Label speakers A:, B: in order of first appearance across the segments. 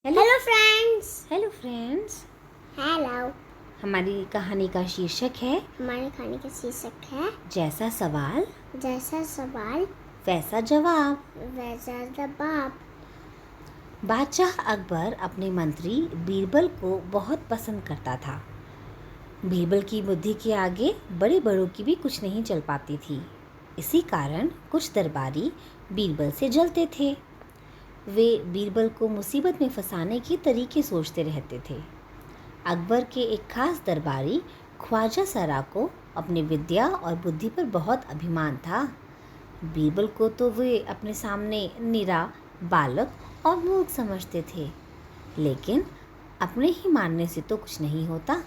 A: Hello
B: friends.
A: Hello friends.
B: Hello.
A: हमारी कहानी का शीर्षक है जैसा सवाल वैसा जवाब। बादशाह अकबर अपने मंत्री बीरबल को बहुत पसंद करता था। बीरबल की बुद्धि के आगे बड़े बड़ों की भी कुछ नहीं चल पाती थी। इसी कारण कुछ दरबारी बीरबल से जलते थे। वे बीरबल को मुसीबत में फंसाने के तरीके सोचते रहते थे। अकबर के एक खास दरबारी ख्वाजा सरा को अपनी विद्या और बुद्धि पर बहुत अभिमान था। बीरबल को तो वे अपने सामने निरा बालक और मूर्ख समझते थे, लेकिन अपने ही मानने से तो कुछ नहीं होता।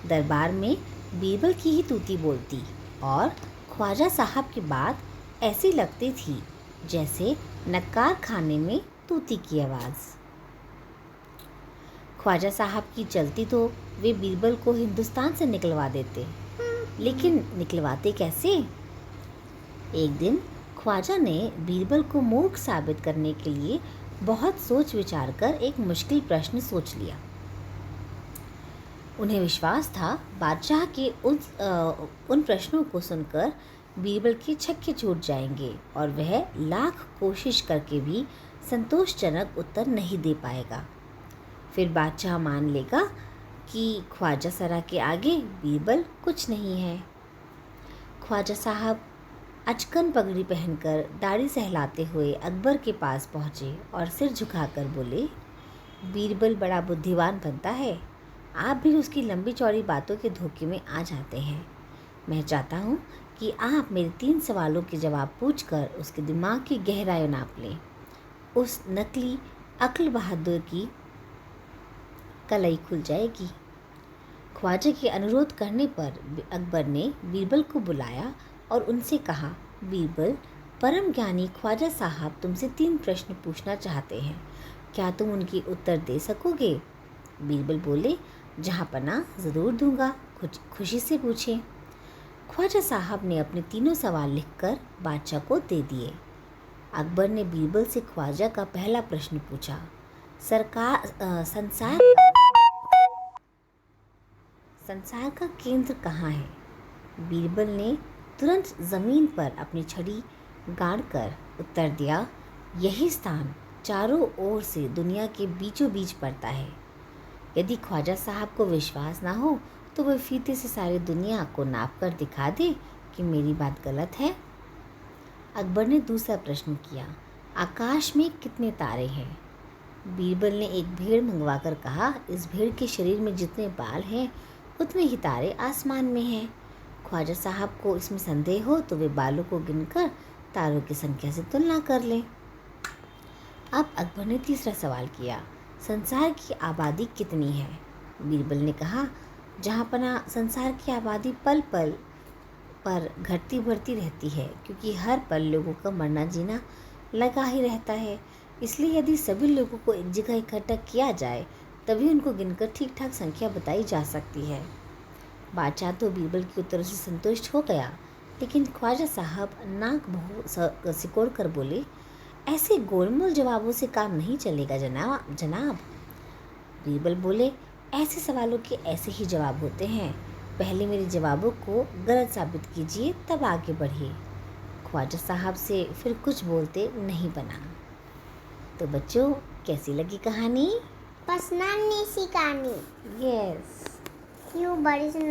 A: दरबार में बीरबल की ही तूती बोलती और ख्वाजा साहब की बात ऐसी लगती थी जैसे नक्कार खाने में तूती की आवाज़। ख्वाजा साहब की चलती तो वे बीरबल को हिंदुस्तान से निकलवा देते, लेकिन निकलवाते कैसे? एक दिन ख्वाजा ने बीरबल को मूर्ख साबित करने के लिए बहुत सोच विचार कर एक मुश्किल प्रश्न सोच लिया। उन्हें विश्वास था बादशाह के उन प्रश्नों को सुनकर बीरबल के छक्के छूट जाएंगे और वह लाख कोशिश करके भी संतोषजनक उत्तर नहीं दे पाएगा। फिर बादशाह मान लेगा कि ख्वाजा सरा के आगे बीरबल कुछ नहीं है। ख्वाजा साहब अचकन पगड़ी पहनकर दाढ़ी सहलाते हुए अकबर के पास पहुँचे और सिर झुकाकर बोले, बीरबल बड़ा बुद्धिमान बनता है, आप भी उसकी लंबी चौड़ी बातों के धोखे में आ जाते हैं। मैं चाहता हूँ कि आप मेरे 3 सवालों के जवाब पूछकर उसके दिमाग की गहराई नाप लें। उस नकली अक्ल बहादुर की कलई खुल जाएगी। ख्वाजा के अनुरोध करने पर अकबर ने बीरबल को बुलाया और उनसे कहा, बीरबल, परम ज्ञानी ख्वाजा साहब तुमसे 3 प्रश्न पूछना चाहते हैं, क्या तुम उनकी उत्तर दे सकोगे? बीरबल बोले, जहाँ पना ज़रूर दूंगा, खुशी से पूछें। ख्वाजा साहब ने अपने 3 सवाल लिखकर बादशाह को दे दिए। अकबर ने बीरबल से ख्वाजा का पहला प्रश्न पूछा, संसार का केंद्र कहाँ है? बीरबल ने तुरंत ज़मीन पर अपनी छड़ी गाड़कर उत्तर दिया, यही स्थान चारों ओर से दुनिया के बीचों बीच पड़ता है। यदि ख्वाजा साहब को विश्वास ना हो तो वह फीते से सारी दुनिया को नाप कर दिखा दे कि मेरी बात गलत है। अकबर ने दूसरा प्रश्न किया, आकाश में कितने तारे हैं? बीरबल ने एक भेड़ मंगवाकर कहा, इस भेड़ के शरीर में जितने बाल हैं उतने ही तारे आसमान में हैं। ख्वाजा साहब को इसमें संदेह हो तो वे बालों को गिनकर तारों की संख्या से तुलना कर लें। अब अकबर ने तीसरा सवाल किया, संसार की आबादी कितनी है? बीरबल ने कहा, जहाँ पना संसार की आबादी पल पल पर घटती बढ़ती रहती है, क्योंकि हर पल लोगों का मरना जीना लगा ही रहता है। इसलिए यदि सभी लोगों को एक जगह इकट्ठा किया जाए तभी उनको गिनकर ठीक ठाक संख्या बताई जा सकती है। बादशाह तो बीरबल के उत्तर से संतुष्ट हो गया, लेकिन ख्वाजा साहब नाक बहु सिकोड़ कर बोले, ऐसे गोलमोल जवाबों से काम नहीं चलेगा जनाब। बीरबल बोले, ऐसे सवालों के ऐसे ही जवाब होते हैं, पहले मेरे जवाबों को गलत साबित कीजिए तब आगे बढ़िए। ख्वाजा साहब से फिर कुछ बोलते नहीं बना। तो बच्चों, कैसी लगी कहानी?
B: पसंद सी कहानी।
A: यस।
B: क्यों बड़ी सुना